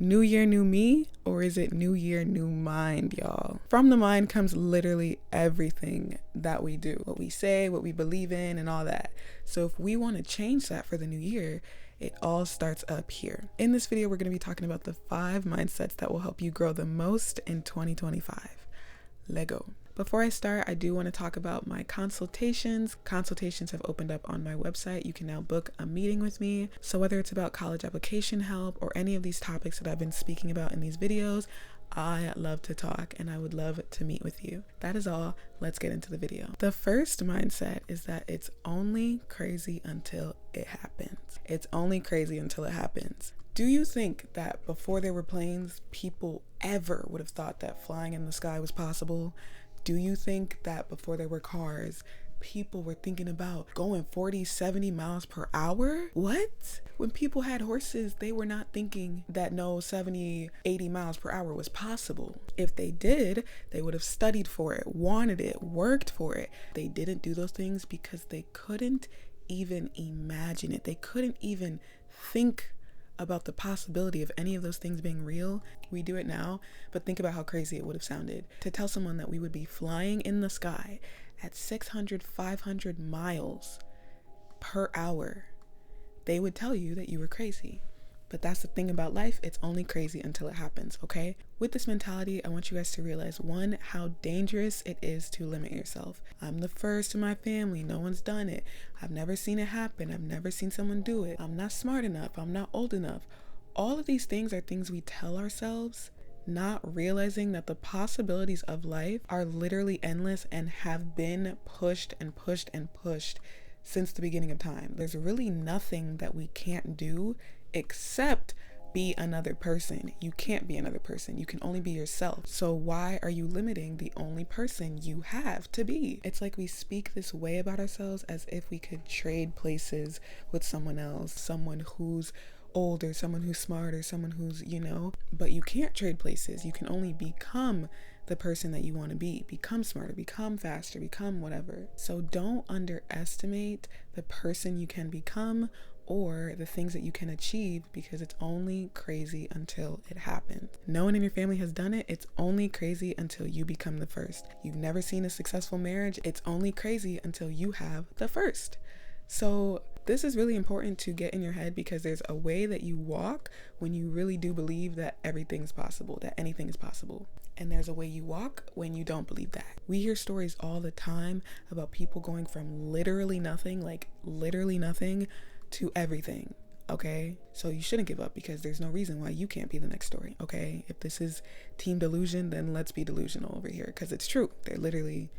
New year, new me, or is it new year, new mind, y'all? From the mind comes literally everything that we do, what we say, what we believe in, and all that. So if we want to change that for the new year, it all starts up here. In this video, we're going to be talking about the 5 mindsets that will help you grow the most in 2025. Lego. Before I start, I do want to talk about my consultations. Consultations have opened up on my website. You can now book a meeting with me. So whether it's about college application help or any of these topics that I've been speaking about in these videos, I love to talk and I would love to meet with you. That is all. Let's get into the video. The first mindset is that it's only crazy until it happens. It's only crazy until it happens. Do you think that before there were planes, people ever would have thought that flying in the sky was possible? Do you think that before there were cars, people were thinking about going 40, 70 miles per hour? What? When people had horses, they were not thinking that no 70, 80 miles per hour was possible. If they did, they would have studied for it, wanted it, worked for it. They didn't do those things because they couldn't even imagine it. They couldn't even think about the possibility of any of those things being real. We do it now, but think about how crazy it would have sounded to tell someone that we would be flying in the sky at 600, 500 miles per hour. They would tell you that you were crazy. But that's the thing about life. It's only crazy until it happens, okay? With this mentality, I want you guys to realize, 1, how dangerous it is to limit yourself. I'm the first in my family. No one's done it. I've never seen it happen. I've never seen someone do it. I'm not smart enough. I'm not old enough. All of these things are things we tell ourselves, not realizing that the possibilities of life are literally endless and have been pushed and pushed and pushed since the beginning of time. There's really nothing that we can't do except be another person. You can't be another person. You can only be yourself. So why are you limiting the only person you have to be? It's like we speak this way about ourselves as if we could trade places with someone else, someone who's older, someone who's smarter, someone who's, but you can't trade places. You can only become the person that you want to be. Become smarter, become faster, become whatever. So don't underestimate the person you can become or the things that you can achieve, because it's only crazy until it happens. No one in your family has done it. It's only crazy until you become the first. You've never seen a successful marriage. It's only crazy until you have the first. So this is really important to get in your head, because there's a way that you walk when you really do believe that everything's possible, that anything is possible. And there's a way you walk when you don't believe that. We hear stories all the time about people going from literally nothing, to everything, okay? So you shouldn't give up, because there's no reason why you can't be the next story, okay? If this is team delusion, then let's be delusional over here, because it's true. There literally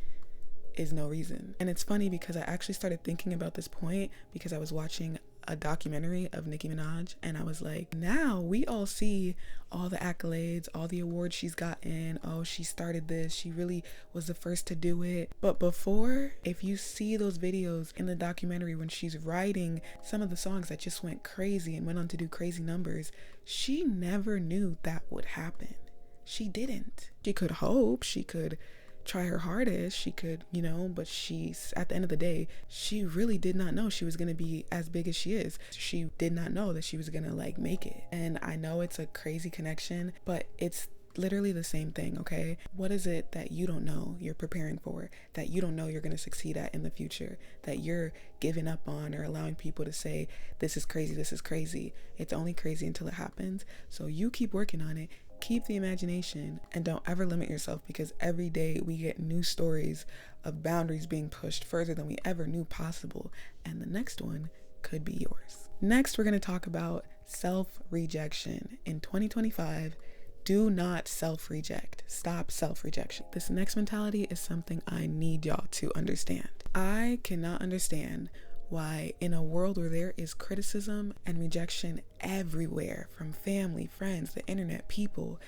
is no reason. And it's funny because I actually started thinking about this point because I was watching a documentary of Nicki Minaj, and I was like, now we all see all the accolades, all the awards she's gotten. Oh, she started this. She really was the first to do it. But before, if you see those videos in the documentary when she's writing some of the songs that just went crazy and went on to do crazy numbers, she never knew that would happen. She didn't. She could hope, she could try her hardest, she could, but she's, at the end of the day, she really did not know she was going to be as big as she is. She did not know that she was going to make it. And I know it's a crazy connection, but it's literally the same thing, okay? What is it that you don't know you're preparing for, that you don't know you're going to succeed at in the future, that you're giving up on or allowing people to say, this is crazy, this is crazy? It's only crazy until it happens. So you keep working on it. Keep the imagination, and don't ever limit yourself, because every day we get new stories of boundaries being pushed further than we ever knew possible, and the next one could be yours. Next, we're going to talk about self-rejection. In 2025, do not self-reject. Stop self-rejection. This next mentality is something I need y'all to understand. I cannot understand why, in a world where there is criticism and rejection everywhere, from family, friends, the internet, people,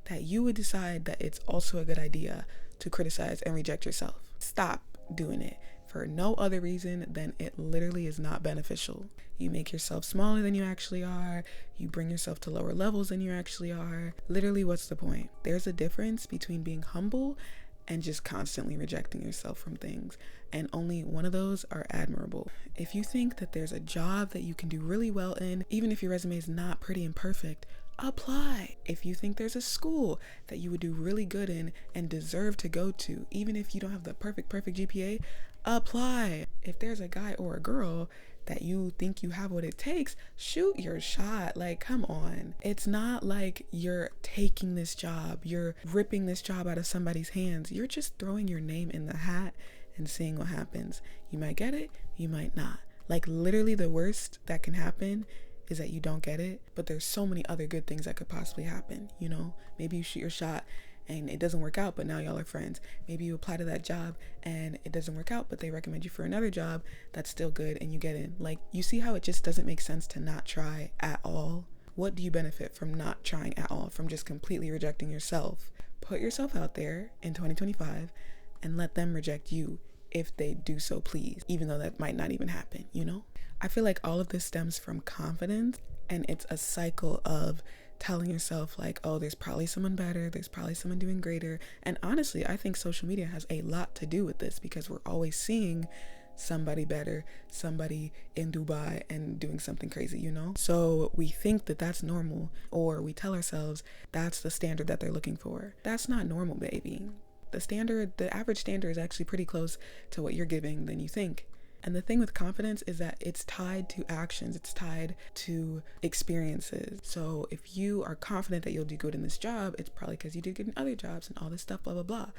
that you would decide that it's also a good idea to criticize and reject yourself. Stop doing it for no other reason than it literally is not beneficial. You make yourself smaller than you actually are. You bring yourself to lower levels than you actually are. Literally, what's the point? There's a difference between being humble and just constantly rejecting yourself from things. And only one of those are admirable. If you think that there's a job that you can do really well in, even if your resume is not pretty and perfect, apply. If you think there's a school that you would do really good in and deserve to go to, even if you don't have the perfect GPA, apply. If there's a guy or a girl that you think you have what it takes, shoot your shot. Like, come on. It's not like you're taking this job, you're ripping this job out of somebody's hands. You're just throwing your name in the hat and seeing what happens. You might get it, you might not. Like, literally the worst that can happen is that you don't get it, but there's so many other good things that could possibly happen. You know, maybe you shoot your shot and it doesn't work out, but now y'all are friends. Maybe you apply to that job and it doesn't work out, but they recommend you for another job that's still good and you get in. Like, you see how it just doesn't make sense to not try at all? What do you benefit from not trying at all, from just completely rejecting yourself? Put yourself out there in 2025 and let them reject you if they do so, please, even though that might not even happen, you know? I feel like all of this stems from confidence, and it's a cycle of telling yourself like, oh, there's probably someone better, there's probably someone doing greater. And honestly, I think social media has a lot to do with this, because we're always seeing somebody better, somebody in Dubai and doing something crazy, you know? So we think that that's normal, or we tell ourselves that's the standard that they're looking for. That's not normal, baby. The average standard is actually pretty close to what you're giving than you think. And the thing with confidence is that it's tied to actions, it's tied to experiences. So if you are confident that you'll do good in this job, it's probably because you did good in other jobs and all this stuff, blah, blah, blah.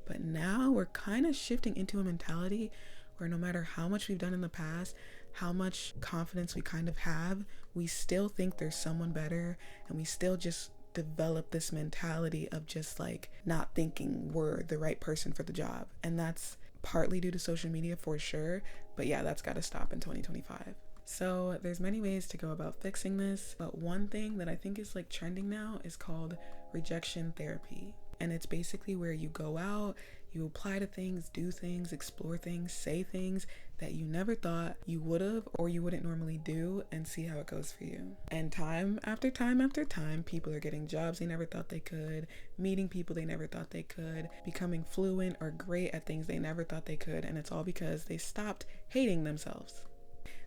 But now we're kind of shifting into a mentality where no matter how much we've done in the past, how much confidence we kind of have, we still think there's someone better, and we still just develop this mentality of just like not thinking we're the right person for the job. And that's partly due to social media for sure, but yeah, that's got to stop in 2025. So there's many ways to go about fixing this, but one thing that I think is like trending now is called rejection therapy. And it's basically where you go out, you apply to things, do things, explore things, say things that you never thought you would have or you wouldn't normally do, and see how it goes for you. And time after time after time, people are getting jobs they never thought they could, meeting people they never thought they could, becoming fluent or great at things they never thought they could. And it's all because they stopped hating themselves.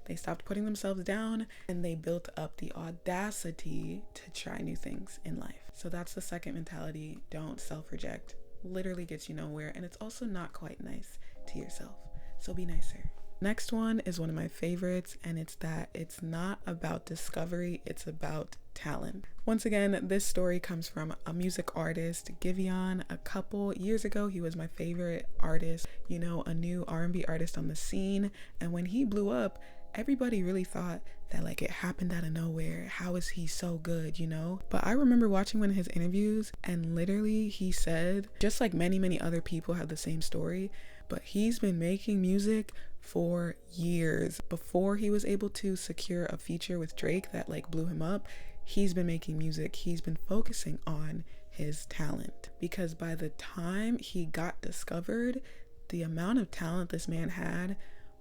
They stopped putting themselves down, and they built up the audacity to try new things in life. So that's the second mentality. Don't self-reject. Literally gets you nowhere, and it's also not quite nice to yourself. So be nicer. Next one is one of my favorites, and it's that it's not about discovery, it's about talent. Once again, this story comes from a music artist, Giveon. A couple years ago, he was my favorite artist, you know, a new R&B artist on the scene. And when he blew up, everybody really thought that like it happened out of nowhere. How is he so good, you know? But I remember watching one of his interviews, and literally he said, just like many other people have the same story, but he's been making music for years. Before he was able to secure a feature with Drake that like blew him up, he's been making music. He's been focusing on his talent, because by the time he got discovered, the amount of talent this man had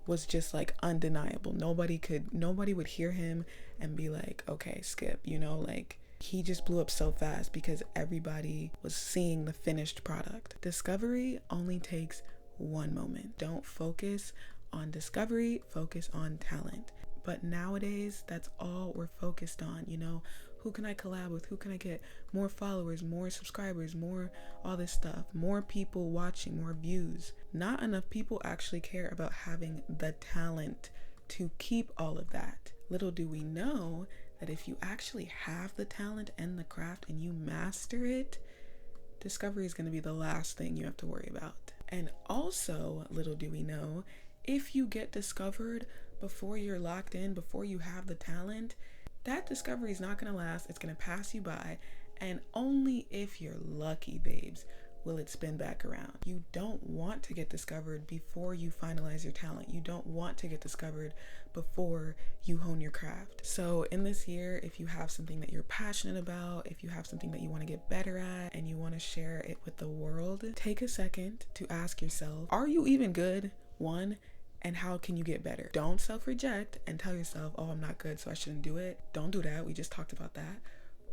was just like undeniable. Nobody would hear him and be like, okay, skip, you know, like he just blew up so fast because everybody was seeing the finished product. Discovery only takes one moment. Don't focus on discovery, focus on talent. But nowadays, that's all we're focused on, you know. Who can I collab with? Who can I get more followers, more subscribers, more all this stuff, more people watching, more views? Not enough people actually care about having the talent to keep all of that. Little do we know that if you actually have the talent and the craft and you master it, discovery is going to be the last thing you have to worry about. And also, little do we know, if you get discovered before you're locked in, before you have the talent, that discovery is not going to last. It's going to pass you by. And only if you're lucky, babes, will it spin back around. You don't want to get discovered before you finalize your talent. You don't want to get discovered before you hone your craft. So in this year, if you have something that you're passionate about, if you have something that you want to get better at and you want to share it with the world, take a second to ask yourself, are you even good? One, and how can you get better? Don't self-reject and tell yourself, oh, I'm not good, so I shouldn't do it. Don't do that. We just talked about that.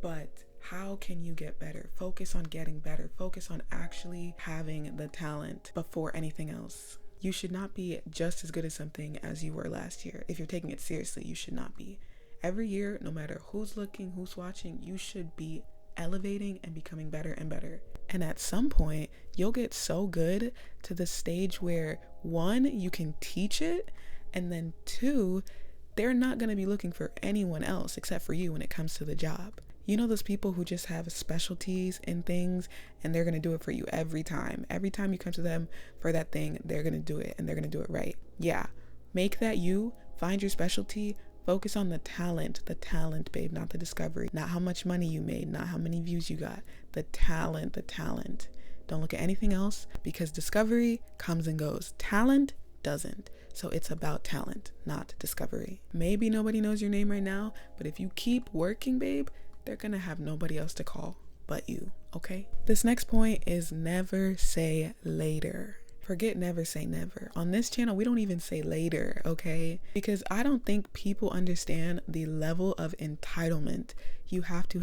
But how can you get better? Focus on getting better. Focus on actually having the talent before anything else. You should not be just as good at something as you were last year. If you're taking it seriously, you should not be. Every year, no matter who's looking, who's watching, you should be elevating and becoming better and better. And at some point, you'll get so good to the stage where, one, you can teach it, and then two, they're not going to be looking for anyone else except for you when it comes to the job. You know those people who just have specialties in things, and they're going to do it for you every time. Every time you come to them for that thing, they're going to do it, and they're going to do it right. Yeah, make that you. Find your specialty. Focus on the talent, babe, not the discovery. Not how much money you made, not how many views you got. The talent. Don't look at anything else, because discovery comes and goes. Talent doesn't. So it's about talent, not discovery. Maybe nobody knows your name right now, but if you keep working, babe, they're gonna have nobody else to call but you, okay? This next point is never say later. Forget never say never. On this channel, we don't even say later, okay? Because I don't think people understand the level of entitlement you have to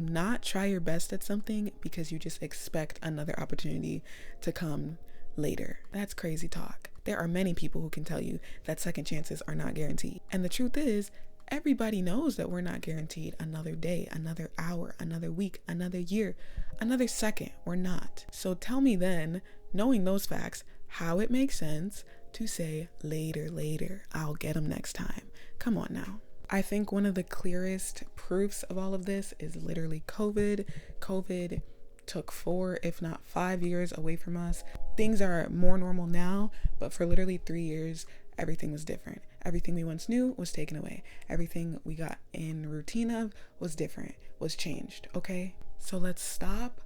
not try your best at something because you just expect another opportunity to come later. That's crazy talk. There are many people who can tell you that second chances are not guaranteed. And the truth is, everybody knows that we're not guaranteed another day, another hour, another week, another year, another second. We're not. So tell me then, knowing those facts, how it makes sense to say later, I'll get them next time. Come on now. I think one of the clearest proofs of all of this is literally COVID. COVID took 4, if not 5 years away from us. Things are more normal now, but for literally 3 years, everything was different. Everything we once knew was taken away. Everything we got in routine of was different, was changed, okay? So let's stop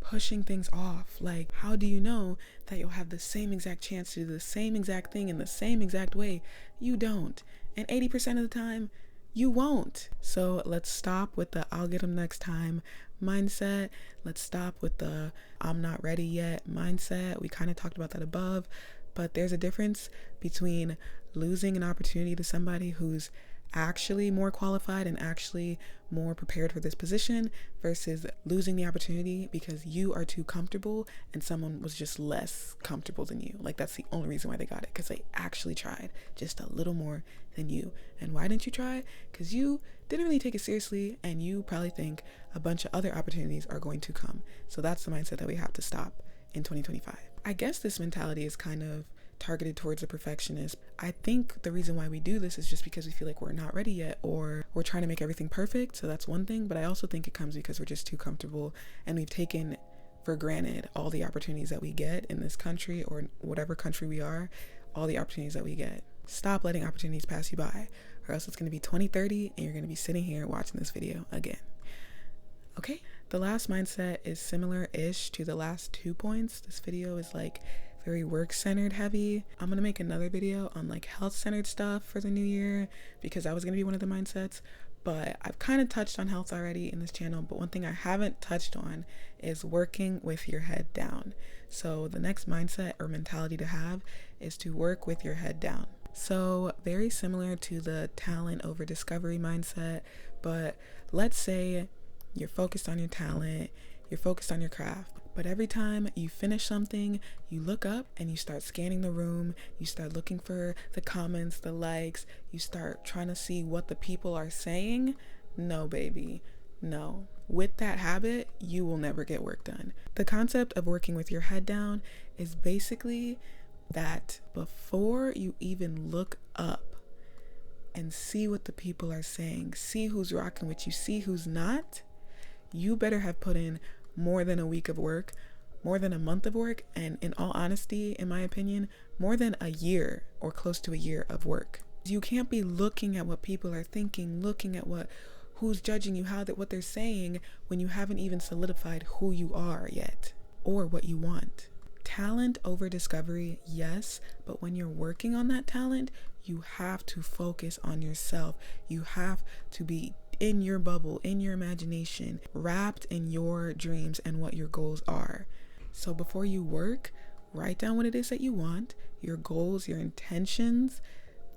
pushing things off. Like, how do you know that you'll have the same exact chance to do the same exact thing in the same exact way? You don't. And 80% of the time, you won't. So let's stop with the I'll get them next time mindset. Let's stop with the I'm not ready yet mindset. We kind of talked about that above, but there's a difference between losing an opportunity to somebody who's actually more qualified and actually more prepared for this position versus losing the opportunity because you are too comfortable and someone was just less comfortable than you. Like, that's the only reason why they got it, because they actually tried just a little more than you. And why didn't you try? Because you didn't really take it seriously, and you probably think a bunch of other opportunities are going to come. So that's the mindset that we have to stop in 2025. I guess this mentality is kind of targeted towards a perfectionist. I think the reason why we do this is just because we feel like we're not ready yet, or we're trying to make everything perfect. So that's one thing, but I also think it comes because we're just too comfortable and we've taken for granted all the opportunities that we get in this country or whatever country we are, all the opportunities that we get. Stop letting opportunities pass you by, or else it's going to be 2030 and you're going to be sitting here watching this video again. Okay, the last mindset is similar-ish to the last 2 points. This video is like very work-centered heavy. I'm gonna make another video on like health-centered stuff for the new year because that was gonna be one of the mindsets, but I've kind of touched on health already in this channel. But one thing I haven't touched on is working with your head down. So the next mindset or mentality to have is to work with your head down. So very similar to the talent over discovery mindset, but let's say you're focused on your talent, you're focused on your craft, but every time you finish something, you look up and you start scanning the room, you start looking for the comments, the likes, you start trying to see what the people are saying. No, baby, no. With that habit, you will never get work done. The concept of working with your head down is basically that before you even look up and see what the people are saying, see who's rocking with you, see who's not, you better have put in more than a week of work, more than a month of work, and in all honesty, in my opinion, more than a year or close to a year of work. You can't be looking at what people are thinking, looking at who's judging you, what they're saying, when you haven't even solidified who you are yet or what you want. Talent over discovery, yes, but when you're working on that talent, you have to focus on yourself. You have to be in your bubble, in your imagination, wrapped in your dreams and what your goals are. So before you work, write down what it is that you want, your goals, your intentions,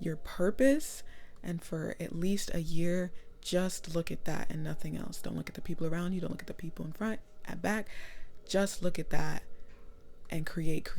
your purpose, and for at least a year, just look at that and nothing else. Don't look at the people around you, don't look at the people in front, at back, just look at that and create,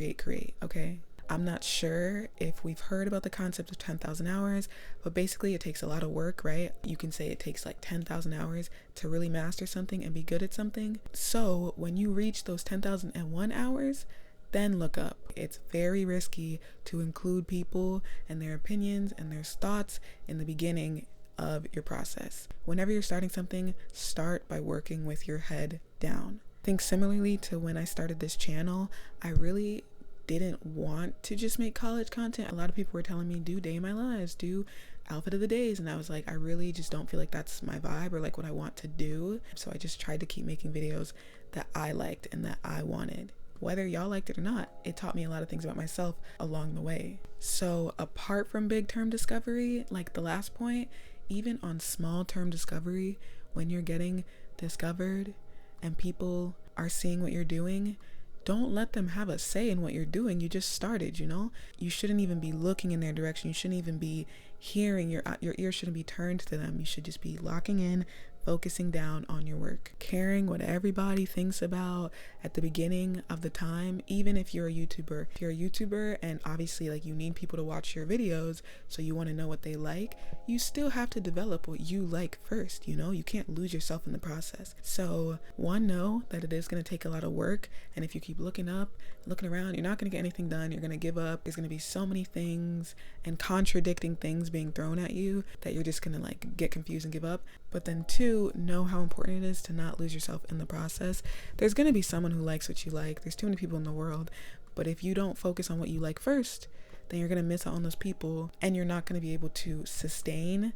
okay? I'm not sure if we've heard about the concept of 10,000 hours, but basically it takes a lot of work, right? You can say it takes like 10,000 hours to really master something and be good at something. So when you reach those 10,001 hours, then look up. It's very risky to include people and their opinions and their thoughts in the beginning of your process. Whenever you're starting something, start by working with your head down. I think similarly to when I started this channel, I really didn't want to just make college content. A lot of people were telling me, do day in my lives, do outfit of the days, and I was like, I really just don't feel like that's my vibe or like what I want to do. So I just tried to keep making videos that I liked and that I wanted. Whether y'all liked it or not, it taught me a lot of things about myself along the way. So apart from big term discovery, like the last point, even on small term discovery, when you're getting discovered and people are seeing what you're doing, don't let them have a say in what you're doing. You just started, you know? You shouldn't even be looking in their direction. You shouldn't even be hearing, your ears shouldn't be turned to them. You should just be locking in, focusing down on your work, caring what everybody thinks about at the beginning of the time. Even if you're a YouTuber, and obviously like you need people to watch your videos, so you want to know what they like, you still have to develop what you like first, you know? You can't lose yourself in the process. So know that it is going to take a lot of work, and if you keep looking up, looking around, you're not going to get anything done. You're going to give up. There's going to be so many things and contradicting things being thrown at you that you're just going to like get confused and give up. But then two, know how important it is to not lose yourself in the process. There's going to be someone who likes what you like. There's too many people in the world. But if you don't focus on what you like first, then you're going to miss out on those people, and you're not going to be able to sustain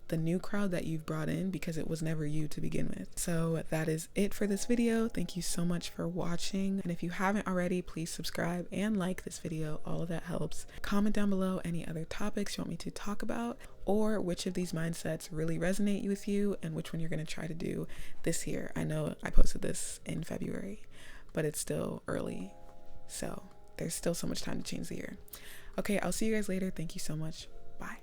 the new crowd that you've brought in because it was never you to begin with. So that is it for this video. Thank you so much for watching. And if you haven't already, please subscribe and like this video. All of that helps. Comment down below any other topics you want me to talk about, or which of these mindsets really resonate with you and which one you're going to try to do this year. I know I posted this in February, but it's still early. So there's still so much time to change the year. Okay, I'll see you guys later. Thank you so much. Bye.